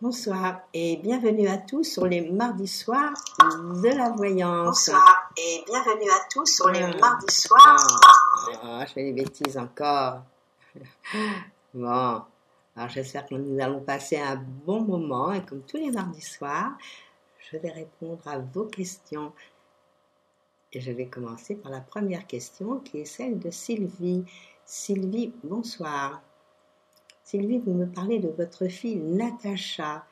Bonsoir et bienvenue à tous sur les mardis soirs de la voyance. Bonsoir et bienvenue à tous sur les mardis soirs. Je fais des bêtises encore. Bon, alors j'espère que nous allons passer un bon moment et comme tous les mardis soirs, je vais répondre à vos questions. Et je vais commencer par la première question qui est celle de Sylvie. Sylvie, bonsoir. Sylvie, vous me parlez de votre fille Natacha,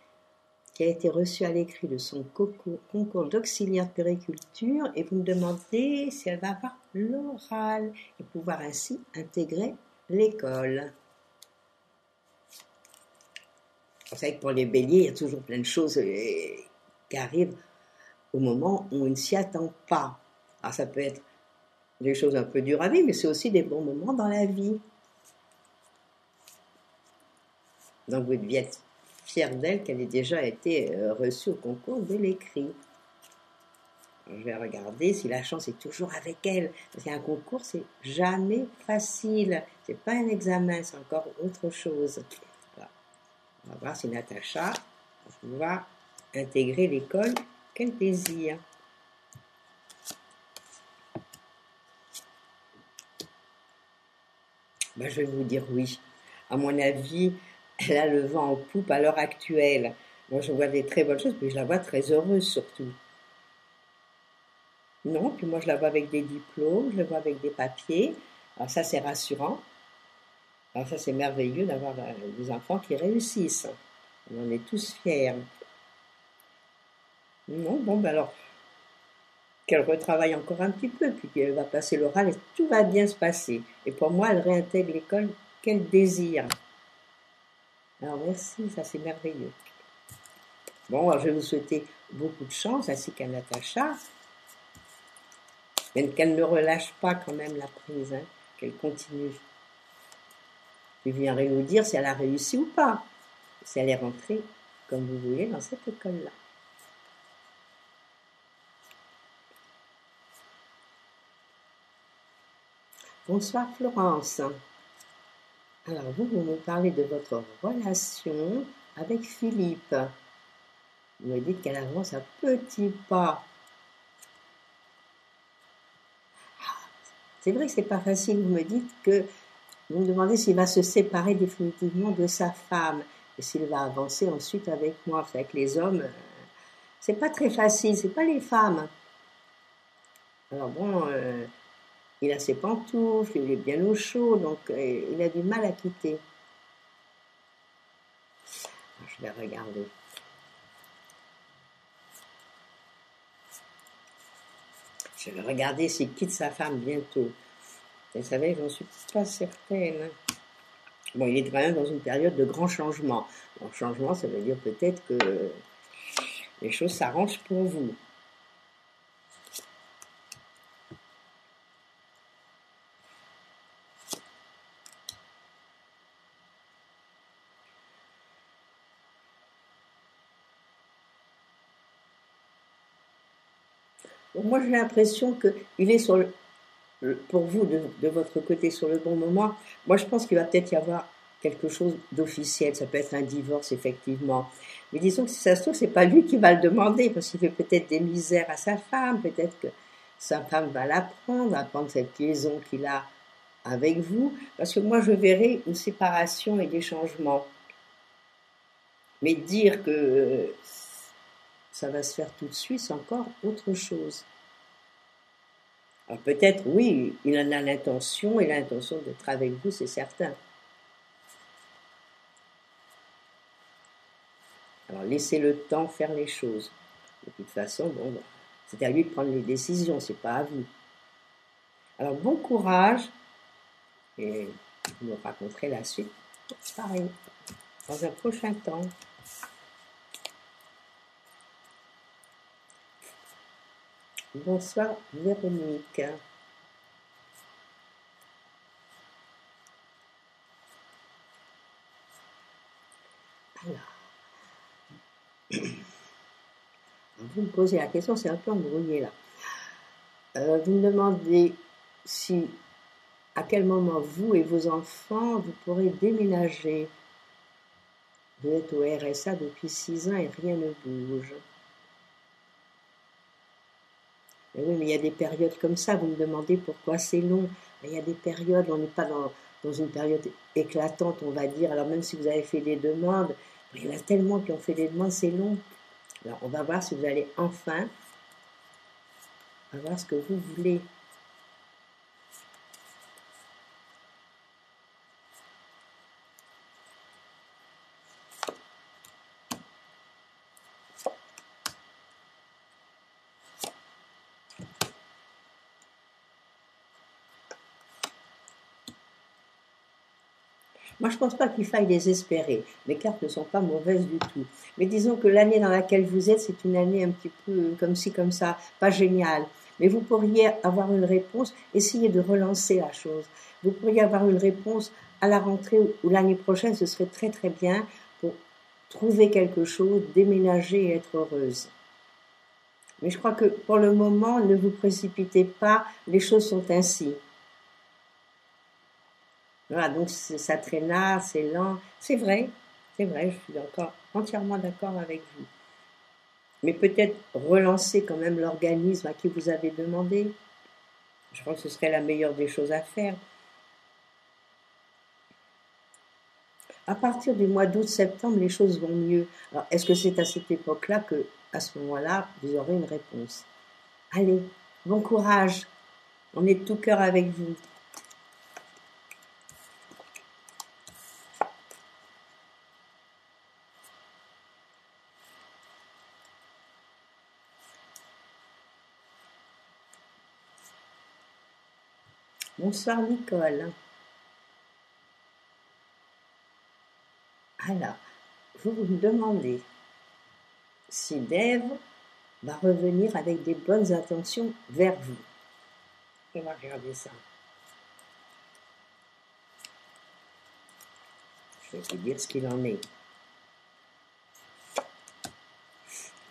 qui a été reçue à l'écrit de son concours d'auxiliaire de périculture, et vous me demandez si elle va avoir l'oral et pouvoir ainsi intégrer l'école. Vous savez que pour les béliers, il y a toujours plein de choses qui arrivent au moment où on ne s'y attend pas. Alors ça peut être des choses un peu dures à vivre, mais c'est aussi des bons moments dans la vie. Donc vous deviez être fière d'elle qu'elle ait déjà été reçue au concours de l'écrit. Je vais regarder si la chance est toujours avec elle. Parce qu'un concours, c'est jamais facile. C'est pas un examen, c'est encore autre chose. Voilà. On va voir si Natacha va pouvoir intégrer l'école qu'elle désire. Ben, je vais vous dire oui. À mon avis, elle a le vent en poupe à l'heure actuelle. Moi, je vois des très bonnes choses, puis je la vois très heureuse surtout. Non, puis moi, je la vois avec des diplômes, je la vois avec des papiers. Alors ça, c'est rassurant. Alors ça, c'est merveilleux d'avoir des enfants qui réussissent. On en est tous fiers. Non, bon, ben alors, qu'elle retravaille encore un petit peu, puis qu'elle va passer l'oral et tout va bien se passer. Et pour moi, elle réintègre l'école qu'elle désire. Alors merci, ça c'est merveilleux. Bon, alors je vais vous souhaiter beaucoup de chance, ainsi qu'à Natacha. Mais qu'elle ne relâche pas quand même la prise, hein, qu'elle continue. Vous viendrez nous dire si elle a réussi ou pas, si elle est rentrée, comme vous voulez, dans cette école-là. Bonsoir Florence. Alors vous me parlez de votre relation avec Philippe. Vous me dites qu'elle avance à petits pas. C'est vrai que c'est pas facile. Vous me dites que vous me demandez s'il va se séparer définitivement de sa femme et s'il va avancer ensuite avec moi. Avec les hommes, c'est pas très facile. C'est pas les femmes. Alors bon, il a ses pantoufles, il est bien au chaud, donc il a du mal à quitter. Alors, je vais regarder. Je vais regarder s'il quitte sa femme bientôt. Vous savez, j'en suis pas certaine. Bon, il est quand même dans une période de grand changement. Bon, changement, ça veut dire peut-être que les choses s'arrangent pour vous. Bon, moi, j'ai l'impression qu'il est pour vous, de votre côté, sur le bon moment. Moi, je pense qu'il va peut-être y avoir quelque chose d'officiel. Ça peut être un divorce, effectivement. Mais disons que si ça se trouve, c'est pas lui qui va le demander, parce qu'il fait peut-être des misères à sa femme. Peut-être que sa femme va prendre cette liaison qu'il a avec vous. Parce que moi, je verrai une séparation et des changements. Mais dire que ça va se faire tout de suite, c'est encore autre chose. Alors peut-être, oui, il en a l'intention, et l'intention d'être avec vous, c'est certain. Alors laissez le temps faire les choses. De toute façon, bon, c'est à lui de prendre les décisions, c'est pas à vous. Alors bon courage, et vous me raconterez la suite, pareil, dans un prochain temps. Bonsoir Véronique. Alors, vous me posez la question, c'est un peu embrouillé là. Vous me demandez à quel moment vous et vos enfants vous pourrez déménager. Vous êtes au RSA depuis 6 ans et rien ne bouge. Mais oui, mais il y a des périodes comme ça. Vous me demandez pourquoi c'est long. Mais il y a des périodes, on n'est pas dans une période éclatante, on va dire. Alors même si vous avez fait des demandes, il y en a tellement qui ont fait des demandes, c'est long. Alors on va voir si vous allez enfin avoir ce que vous voulez. Moi, je ne pense pas qu'il faille désespérer. Les cartes ne sont pas mauvaises du tout. Mais disons que l'année dans laquelle vous êtes, c'est une année un petit peu comme ci, comme ça, pas géniale. Mais vous pourriez avoir une réponse, essayez de relancer la chose. Vous pourriez avoir une réponse à la rentrée ou l'année prochaine, ce serait très très bien pour trouver quelque chose, déménager et être heureuse. Mais je crois que pour le moment, ne vous précipitez pas, les choses sont ainsi. Voilà, donc ça traînard, c'est lent. C'est vrai, je suis encore entièrement d'accord avec vous. Mais peut-être relancer quand même l'organisme à qui vous avez demandé. Je crois que ce serait la meilleure des choses à faire. À partir du mois d'août-septembre, les choses vont mieux. Alors, est-ce que c'est à cette époque-là que, à ce moment-là, vous aurez une réponse? Allez, bon courage. On est de tout cœur avec vous. Bonsoir Nicole. Alors, vous me demandez si Dave va revenir avec des bonnes intentions vers vous. On va regarder ça. Je vais vous dire ce qu'il en est.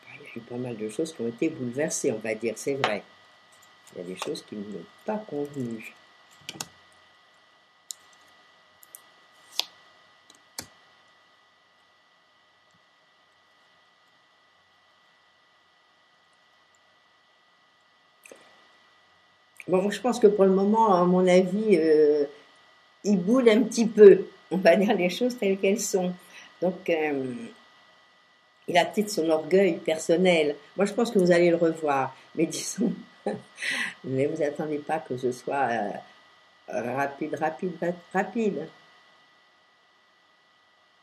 Il y a eu pas mal de choses qui ont été bouleversées, on va dire, c'est vrai. Il y a des choses qui ne m'ont pas convenu. Bon, je pense que pour le moment, à mon avis, il boude un petit peu. On va dire les choses telles qu'elles sont. Donc, il a peut-être son orgueil personnel. Moi, je pense que vous allez le revoir. Mais disons, ne vous attendez pas que ce soit rapide.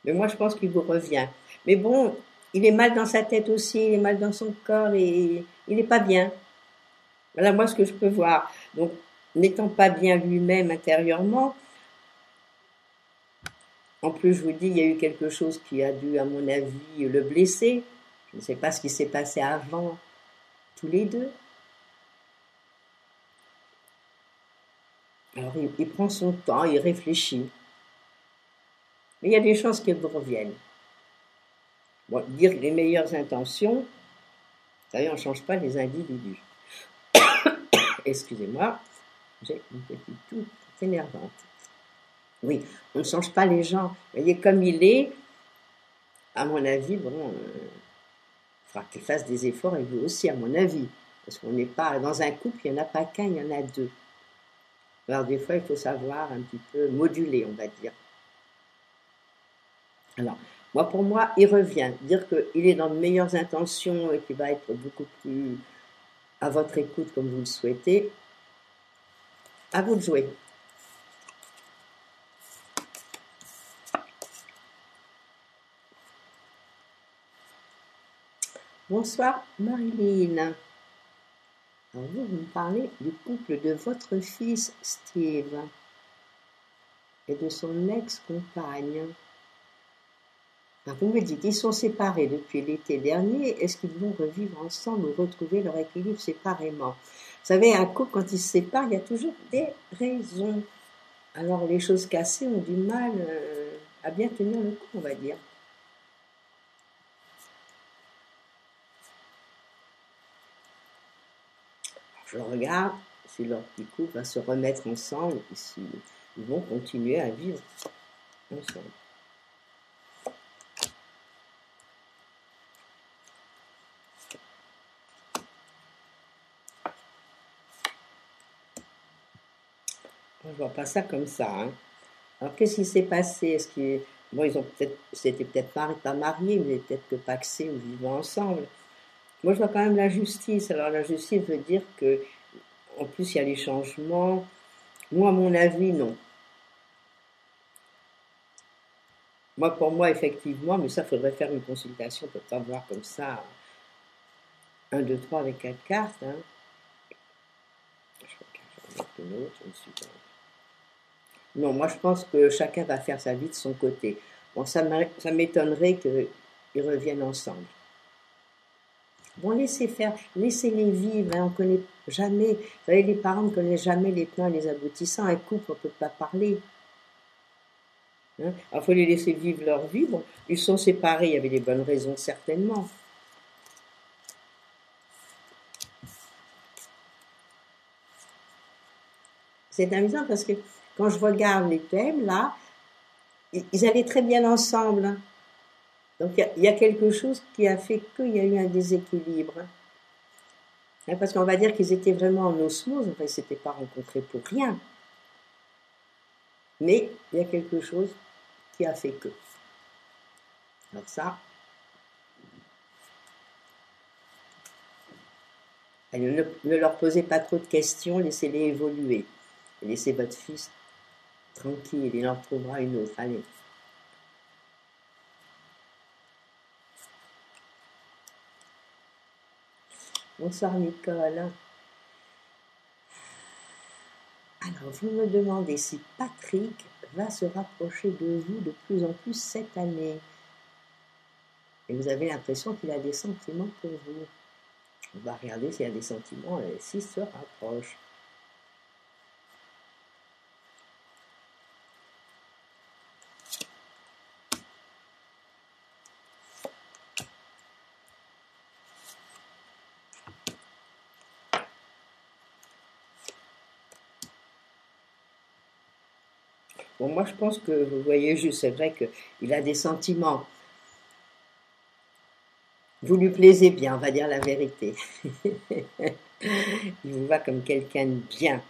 Mais moi, je pense qu'il vous revient. Mais bon, il est mal dans sa tête aussi, il est mal dans son corps et il n'est pas bien. Voilà, moi, ce que je peux voir. Donc, n'étant pas bien lui-même intérieurement, en plus, je vous dis, il y a eu quelque chose qui a dû, à mon avis, le blesser. Je ne sais pas ce qui s'est passé avant, tous les deux. Alors, il prend son temps, il réfléchit. Mais il y a des chances qu'elles vous reviennent. Bon, dire les meilleures intentions, vous savez, on ne change pas les individus. Excusez-moi, j'ai une petite toux énervante. Oui, on ne change pas les gens. Vous voyez, comme il est, à mon avis, bon, il faudra qu'il fasse des efforts, et vous aussi, à mon avis. Parce qu'on n'est pas, dans un couple, il n'y en a pas qu'un, il y en a deux. Alors, des fois, il faut savoir un petit peu moduler, on va dire. Alors, pour moi, il revient. Dire qu'il est dans de meilleures intentions et qu'il va être beaucoup plus à votre écoute comme vous le souhaitez, à vous de jouer. Bonsoir Marilyn. Alors vous me parlez du couple de votre fils Steve et de son ex-compagne. Vous me dites, ils sont séparés depuis l'été dernier, est-ce qu'ils vont revivre ensemble ou retrouver leur équilibre séparément? Vous savez, un couple, quand il se sépare, il y a toujours des raisons. Alors les choses cassées ont du mal à bien tenir le coup, on va dire. Je regarde si leur petit couple va se remettre ensemble et s'ils vont continuer à vivre ensemble. je vois pas ça comme ça, hein. Alors, qu'est-ce qui s'est passé? Bon, ils ont peut-être, c'était peut-être pas mariés, mais peut-être que pacsés ou vivant ensemble. Moi, je vois quand même la justice. Alors, la justice veut dire que, en plus, il y a les changements. Moi, à mon avis, non. Moi, pour moi, effectivement, mais ça, faudrait faire une consultation, on peut pas voir comme ça, 1, 2, 3 avec 4 cartes, hein. Je regarde une autre, je ne suis pas. Non, moi, je pense que chacun va faire sa vie de son côté. Bon, ça m'étonnerait qu'ils reviennent ensemble. Bon, laissez faire, laissez-les vivre, hein, on connaît jamais, vous savez, les parents ne connaissent jamais les tenants et les aboutissants. Un couple, on ne peut pas parler. Hein. Alors, il faut les laisser vivre leur vie. Bon, ils sont séparés, il y avait des bonnes raisons, certainement. C'est amusant parce que quand je regarde les thèmes, là, ils allaient très bien ensemble. Hein. Donc, il y a quelque chose qui a fait qu'il y a eu un déséquilibre. Hein, parce qu'on va dire qu'ils étaient vraiment en osmose, enfin, ils ne s'étaient pas rencontrés pour rien. Mais il y a quelque chose qui a fait que. Alors ça, allez, ne leur posez pas trop de questions, laissez-les évoluer. Et laissez votre fils tranquille, il en trouvera une autre. Allez. Bonsoir Nicole. Alors, vous me demandez si Patrick va se rapprocher de vous de plus en plus cette année. Et vous avez l'impression qu'il a des sentiments pour vous. On va regarder s'il y a des sentiments et s'il se rapproche. Bon, moi, je pense que vous voyez juste, c'est vrai qu'il a des sentiments. Vous lui plaisez bien, on va dire la vérité. Il vous voit comme quelqu'un de bien.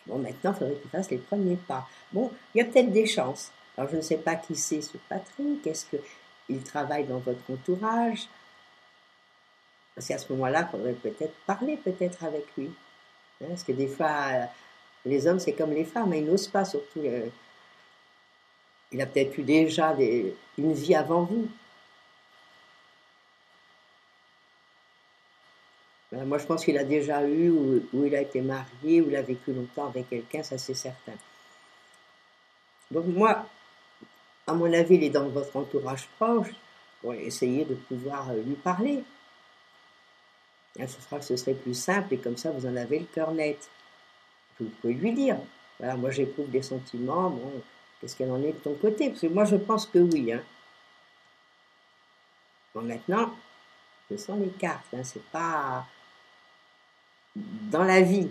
Bon, maintenant, il faudrait qu'il fasse les premiers pas. Bon, il y a peut-être des chances. Alors, je ne sais pas qui c'est ce Patrick. Est-ce qu'il travaille dans votre entourage? Parce qu'à ce moment-là, il faudrait peut-être parler peut-être avec lui. Hein, parce que des fois, les hommes, c'est comme les femmes, hein, ils n'osent pas, surtout. Il a peut-être eu déjà une vie avant vous. Moi, je pense qu'il a déjà eu, ou il a été marié, ou il a vécu longtemps avec quelqu'un, ça c'est certain. Donc moi, à mon avis, il est dans votre entourage proche. Bon, essayez de pouvoir lui parler. Ce serait plus simple et comme ça, vous en avez le cœur net. Vous pouvez lui dire, voilà, moi j'éprouve des sentiments, bon, qu'est-ce qu'elle en est de ton côté? Parce que moi, je pense que oui. Hein. Bon, maintenant, ce sont les cartes, hein, c'est pas dans la vie.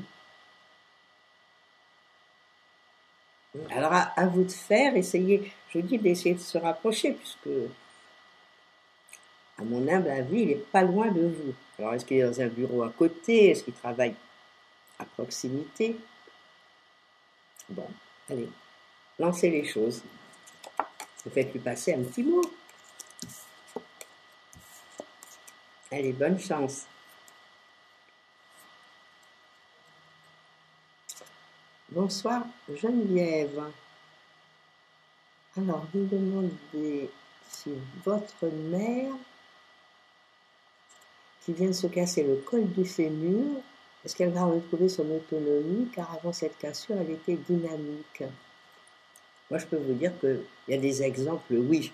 Alors, à vous de faire, essayez, je vous dis d'essayer de se rapprocher, puisque, à mon humble avis, il n'est pas loin de vous. Alors, est-ce qu'il est dans un bureau à côté? Est-ce qu'il travaille à proximité? Bon, allez, lancez les choses. Vous faites lui passer un petit mot. Allez, bonne chance. Bonsoir Geneviève. Alors, vous demandez si votre mère, qui vient de se casser le col du fémur, est-ce qu'elle va retrouver son autonomie? Car avant cette cassure, elle était dynamique. Moi, je peux vous dire qu'il y a des exemples, oui.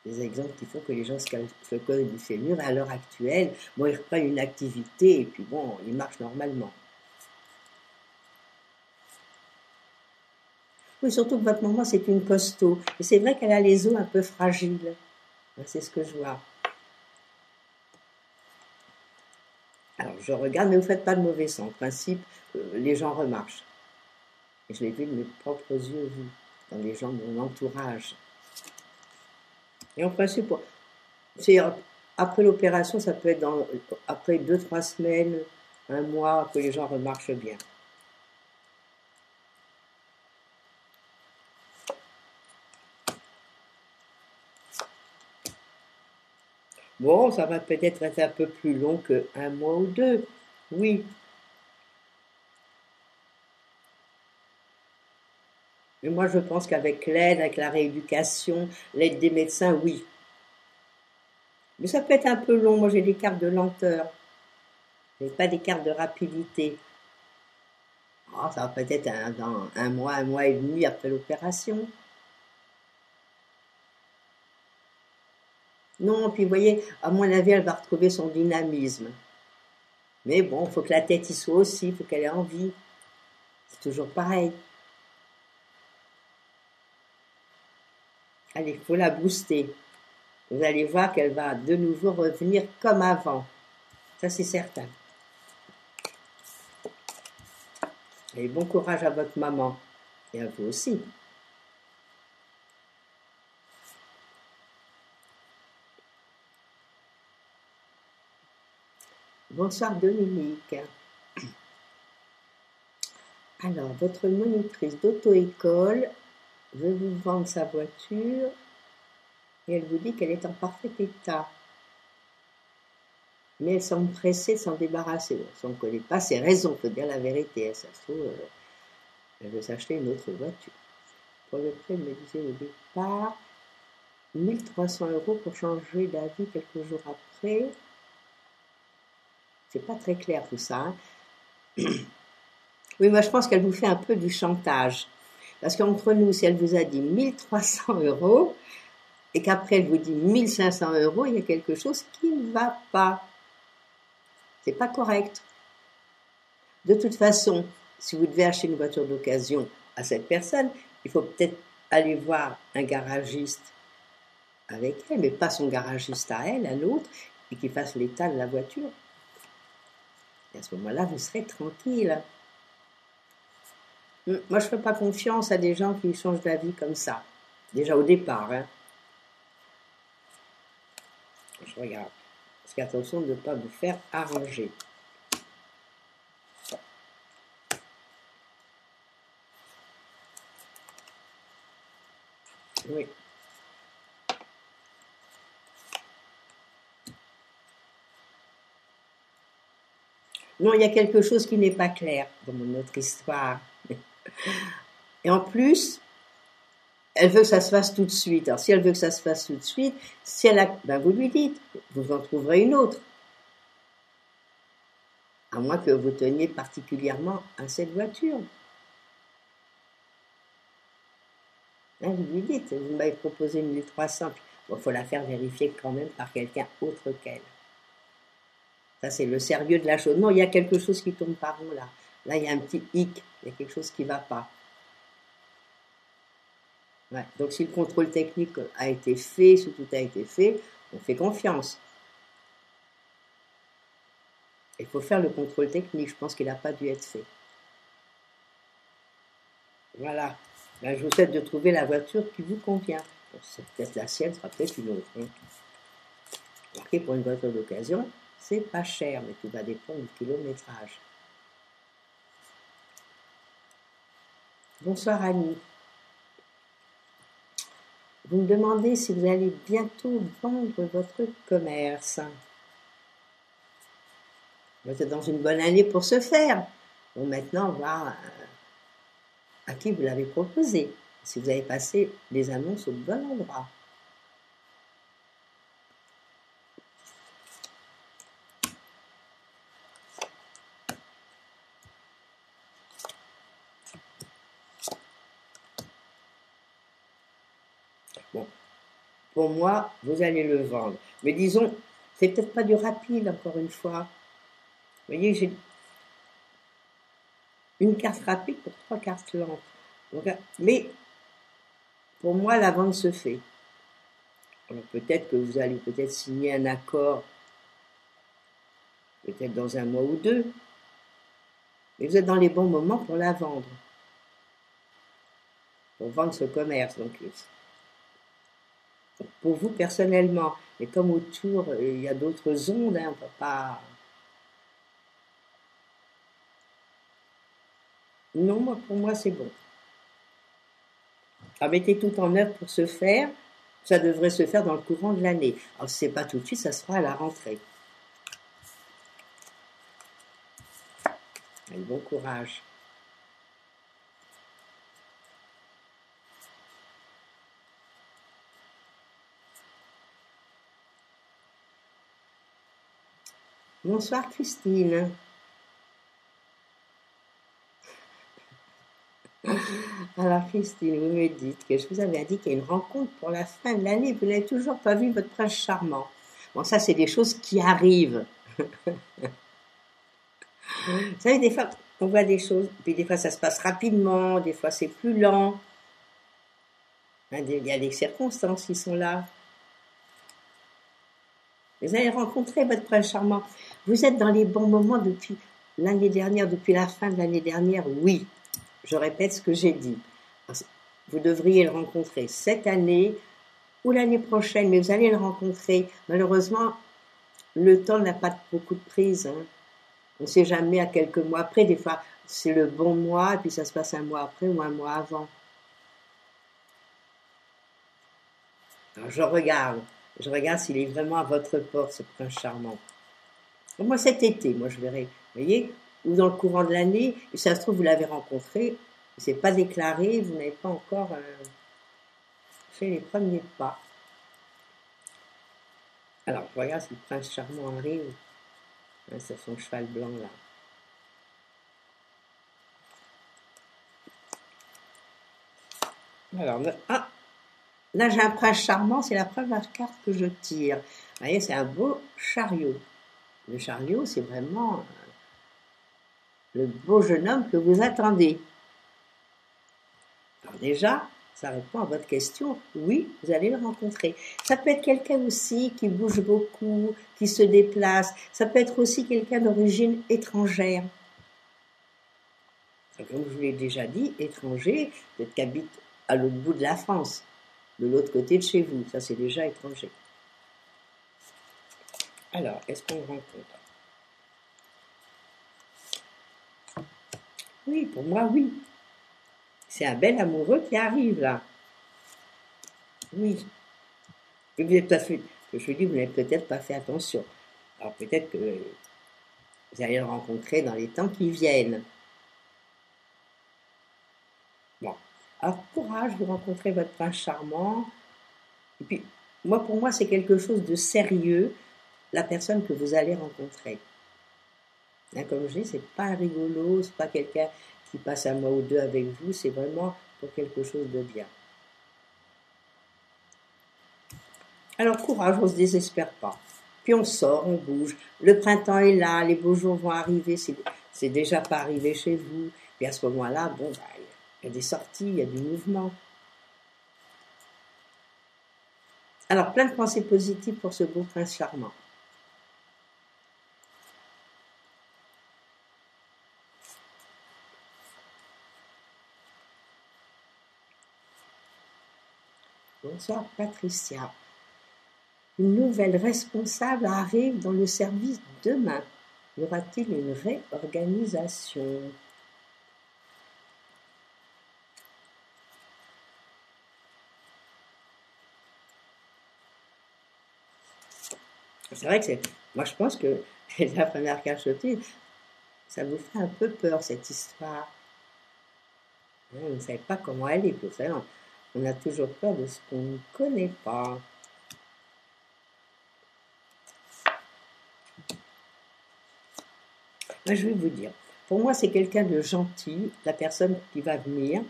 Des exemples qui font que les gens se cassent le col du fémur. Et à l'heure actuelle, bon, ils reprennent une activité et puis bon, ils marchent normalement. Oui, surtout que votre maman, c'est une costaud. Et c'est vrai qu'elle a les os un peu fragiles. C'est ce que je vois. Alors, je regarde, mais vous ne faites pas de mauvais sang. En principe, les gens remarchent. Et je l'ai vu de mes propres yeux, vu, dans les gens de mon entourage. Et en principe, après l'opération, ça peut être après 2-3 semaines, un mois, que les gens remarchent bien. Bon, ça va peut-être être un peu plus long qu'un mois ou deux. Oui. Mais moi, je pense qu'avec l'aide, avec la rééducation, l'aide des médecins, oui. Mais ça peut être un peu long. Moi, j'ai des cartes de lenteur. Mais pas des cartes de rapidité. Ah, ça va peut-être dans un mois et demi après l'opération. Non, puis vous voyez, à mon avis, elle va retrouver son dynamisme. Mais bon, il faut que la tête y soit aussi, il faut qu'elle ait envie. C'est toujours pareil. Allez, il faut la booster. Vous allez voir qu'elle va de nouveau revenir comme avant. Ça, c'est certain. Et bon courage à votre maman. Et à vous aussi. Bonsoir Dominique. Alors, votre monitrice d'auto-école veut vous vendre sa voiture et elle vous dit qu'elle est en parfait état. Mais elle semble pressée de s'en débarrasser. Donc, si on ne connaît pas ses raisons, il faut dire la vérité. Ça se trouve, elle veut s'acheter une autre voiture. Pour le prix, elle me disait au départ 1300 € pour changer d'avis quelques jours après. C'est pas très clair tout ça. Hein. Oui, moi je pense qu'elle vous fait un peu du chantage. Parce qu'entre nous, si elle vous a dit 1300 € et qu'après elle vous dit 1500 €, il y a quelque chose qui ne va pas. C'est pas correct. De toute façon, si vous devez acheter une voiture d'occasion à cette personne, il faut peut-être aller voir un garagiste avec elle, mais pas son garagiste à elle, un autre, et qu'il fasse l'état de la voiture. Et à ce moment-là, vous serez tranquille. Moi, je ne fais pas confiance à des gens qui changent d'avis comme ça. Déjà au départ. Hein. Je regarde. Parce qu'attention de ne pas vous faire arranger. Oui. Non, il y a quelque chose qui n'est pas clair dans notre histoire. Et en plus, elle veut que ça se fasse tout de suite. Alors, si elle veut que ça se fasse tout de suite, si elle a, ben vous lui dites, vous en trouverez une autre. À moins que vous teniez particulièrement à cette voiture. Hein, vous lui dites, vous m'avez proposé 1300. Bon, il faut la faire vérifier quand même par quelqu'un autre qu'elle. Ça, c'est le sérieux de la chose. Non, il y a quelque chose qui tourne par rond là. Là, il y a un petit hic. Il y a quelque chose qui ne va pas. Ouais. Donc, si le contrôle technique a été fait, si tout a été fait, on fait confiance. Il faut faire le contrôle technique. Je pense qu'il n'a pas dû être fait. Voilà. Ben, je vous souhaite de trouver la voiture qui vous convient. C'est peut-être la sienne, sera peut-être une autre. Hein. Marqué pour une voiture d'occasion, c'est pas cher, mais tout va dépendre du kilométrage. Bonsoir Annie. Vous me demandez si vous allez bientôt vendre votre commerce. Vous êtes dans une bonne année pour ce faire. Bon, maintenant, on va à qui vous l'avez proposé. Si vous avez passé les annonces au bon endroit. Bon, pour moi, vous allez le vendre. Mais disons, c'est peut-être pas du rapide, encore une fois. Vous voyez, j'ai une carte rapide pour 3 cartes lentes. Donc, mais pour moi, la vente se fait. Alors peut-être que vous allez peut-être signer un accord, peut-être dans un mois ou deux, mais vous êtes dans les bons moments pour la vendre, pour vendre ce commerce. Donc pour vous personnellement, mais comme autour, il y a d'autres ondes, hein, on ne peut pas... Non, moi, pour moi, c'est bon. Alors, mettez tout en œuvre pour ce faire. Ça devrait se faire dans le courant de l'année. Alors, si ce n'est pas tout de suite, ça sera à la rentrée. Allez, bon courage. Bonsoir Christine. Alors Christine, vous me dites que je vous avais indiqué une rencontre pour la fin de l'année. Vous n'avez toujours pas vu votre prince charmant. Bon, ça c'est des choses qui arrivent. Vous savez, des fois, on voit des choses, puis des fois ça se passe rapidement, des fois c'est plus lent. Il y a des circonstances qui sont là. Vous allez rencontrer votre prince charmant. Vous êtes dans les bons moments depuis l'année dernière, depuis la fin de l'année dernière, oui. Je répète ce que j'ai dit. Vous devriez le rencontrer cette année ou l'année prochaine, mais vous allez le rencontrer. Malheureusement, le temps n'a pas beaucoup de prise. Hein. On ne sait jamais à quelques mois après. Des fois, c'est le bon mois, et puis ça se passe un mois après ou un mois avant. Alors, je regarde s'il est vraiment à votre porte, ce prince charmant. Moi, cet été, moi, je verrai, vous voyez, ou dans le courant de l'année, et ça se trouve, vous l'avez rencontré, il ne s'est pas déclaré, vous n'avez pas encore fait les premiers pas. Alors, je regarde si le prince charmant arrive. Hein, c'est son cheval blanc, là. Alors, là, j'ai un prince charmant, c'est la première carte que je tire. Vous voyez, c'est un beau chariot. Le chariot, c'est vraiment le beau jeune homme que vous attendez. Alors déjà, ça répond à votre question. Oui, vous allez le rencontrer. Ça peut être quelqu'un aussi qui bouge beaucoup, qui se déplace. Ça peut être aussi quelqu'un d'origine étrangère. Comme je vous l'ai déjà dit, étranger, peut-être qui habite à l'autre bout de la France, de l'autre côté de chez vous. Ça, c'est déjà étranger. Alors, est-ce qu'on le rencontre? Oui, pour moi, oui. C'est un bel amoureux qui arrive, là. Oui. Et vous n'avez pas fait, je dis, vous n'avez peut-être pas fait attention. Alors, peut-être que vous allez le rencontrer dans les temps qui viennent. Bon. Alors, courage, vous rencontrez votre prince charmant. Et puis, pour moi, c'est quelque chose de sérieux, la personne que vous allez rencontrer. Hein, comme je dis, c'est pas un rigolo, c'est pas quelqu'un qui passe un mois ou deux avec vous, c'est vraiment pour quelque chose de bien. Alors, courage, on ne se désespère pas. Puis on sort, on bouge. Le printemps est là, les beaux jours vont arriver, c'est déjà pas arrivé chez vous. Puis à ce moment-là, bon, il y a des sorties, il y a du mouvement. Alors, plein de pensées positives pour ce beau prince charmant. Bonsoir Patricia. Une nouvelle responsable arrive dans le service demain. Y aura-t-il une réorganisation? C'est vrai que moi je pense que la première cachetée, ça vous fait un peu peur cette histoire. Vous ne savez pas comment elle est, vous savez, on a toujours peur de ce qu'on ne connaît pas. Moi, je vais vous dire, pour moi c'est quelqu'un de gentil, la personne qui va venir,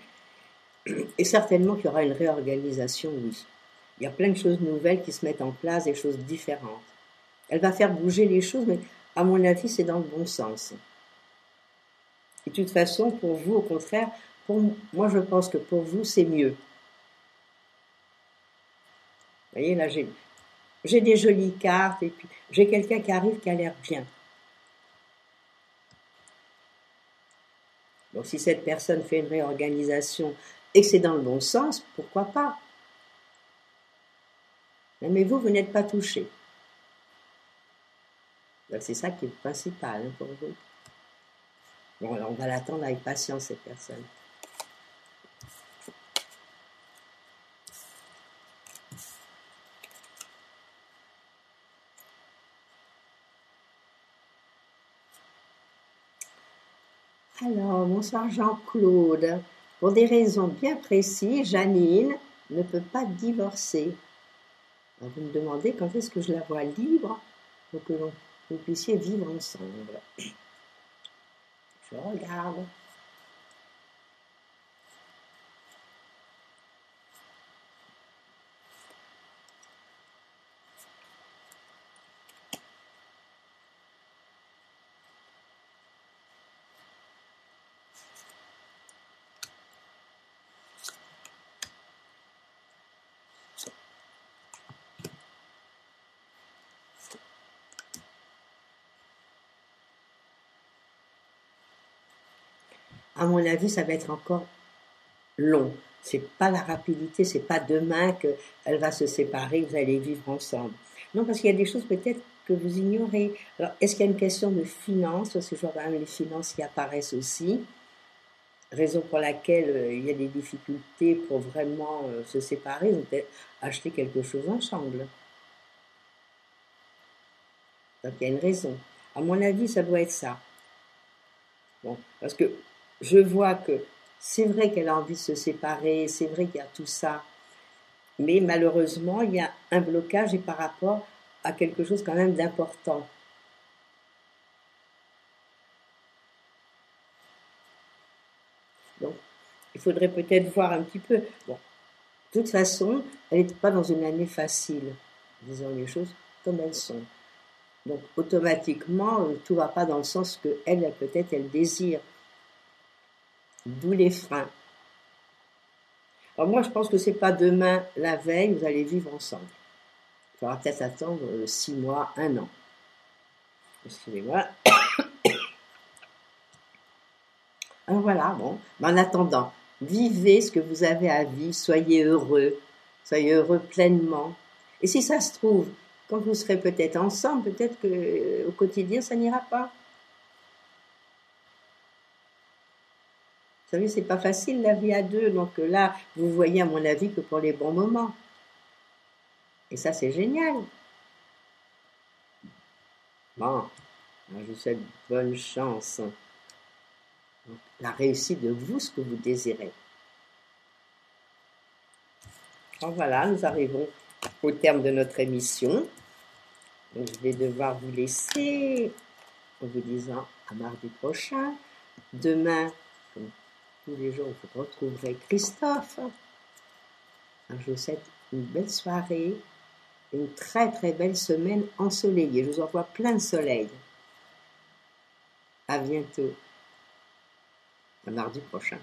et certainement qu'il y aura une réorganisation, oui. Il y a plein de choses nouvelles qui se mettent en place, des choses différentes. Elle va faire bouger les choses, mais à mon avis, c'est dans le bon sens. Et de toute façon, pour vous, au contraire, moi, je pense que pour vous, c'est mieux. Vous voyez, là, j'ai des jolies cartes, et puis j'ai quelqu'un qui arrive qui a l'air bien. Donc, si cette personne fait une réorganisation et que c'est dans le bon sens, pourquoi pas? Mais vous n'êtes pas touché. C'est ça qui est le principal pour vous. Bon, alors on va l'attendre avec patience, cette personne. Alors, bonsoir Jean-Claude. Pour des raisons bien précises, Janine ne peut pas divorcer. Alors, vous me demandez quand est-ce que je la vois libre pour que vous puissiez vivre ensemble. Je regarde. À mon avis, ça va être encore long. C'est pas la rapidité, c'est pas demain qu'elle va se séparer, vous allez vivre ensemble. Non, parce qu'il y a des choses peut-être que vous ignorez. Alors, est-ce qu'il y a une question de finances? Parce que je vois quand même les finances qui apparaissent aussi. Raison pour laquelle il y a des difficultés pour vraiment se séparer, ou peut-être acheter quelque chose ensemble. Donc il y a une raison. À mon avis, ça doit être ça. Bon, parce que je vois que c'est vrai qu'elle a envie de se séparer, c'est vrai qu'il y a tout ça, mais malheureusement, il y a un blocage et par rapport à quelque chose quand même d'important. Donc, il faudrait peut-être voir un petit peu. Bon, de toute façon, elle n'est pas dans une année facile, disons les choses comme elles sont. Donc, automatiquement, tout ne va pas dans le sens que elle peut-être, elle désire. D'où les freins. Alors moi, je pense que c'est pas demain, la veille, vous allez vivre ensemble. Il faudra peut-être attendre 6 mois, 1 an. Excusez-moi. Alors voilà, bon. Mais en attendant, vivez ce que vous avez à vivre, soyez heureux pleinement. Et si ça se trouve, quand vous serez peut-être ensemble, peut-être que au quotidien, ça n'ira pas. Vous savez, c'est pas facile la vie à deux, donc là, vous voyez à mon avis que pour les bons moments. Et ça, c'est génial. Bon, je vous souhaite bonne chance. La réussite de vous, ce que vous désirez. Donc voilà, nous arrivons au terme de notre émission. Donc, je vais devoir vous laisser en vous disant à mardi prochain. Demain, comme tous les jours, vous retrouverez Christophe. Alors, je vous souhaite une belle soirée, une très très belle semaine ensoleillée. Je vous envoie plein de soleil. À bientôt. À mardi prochain.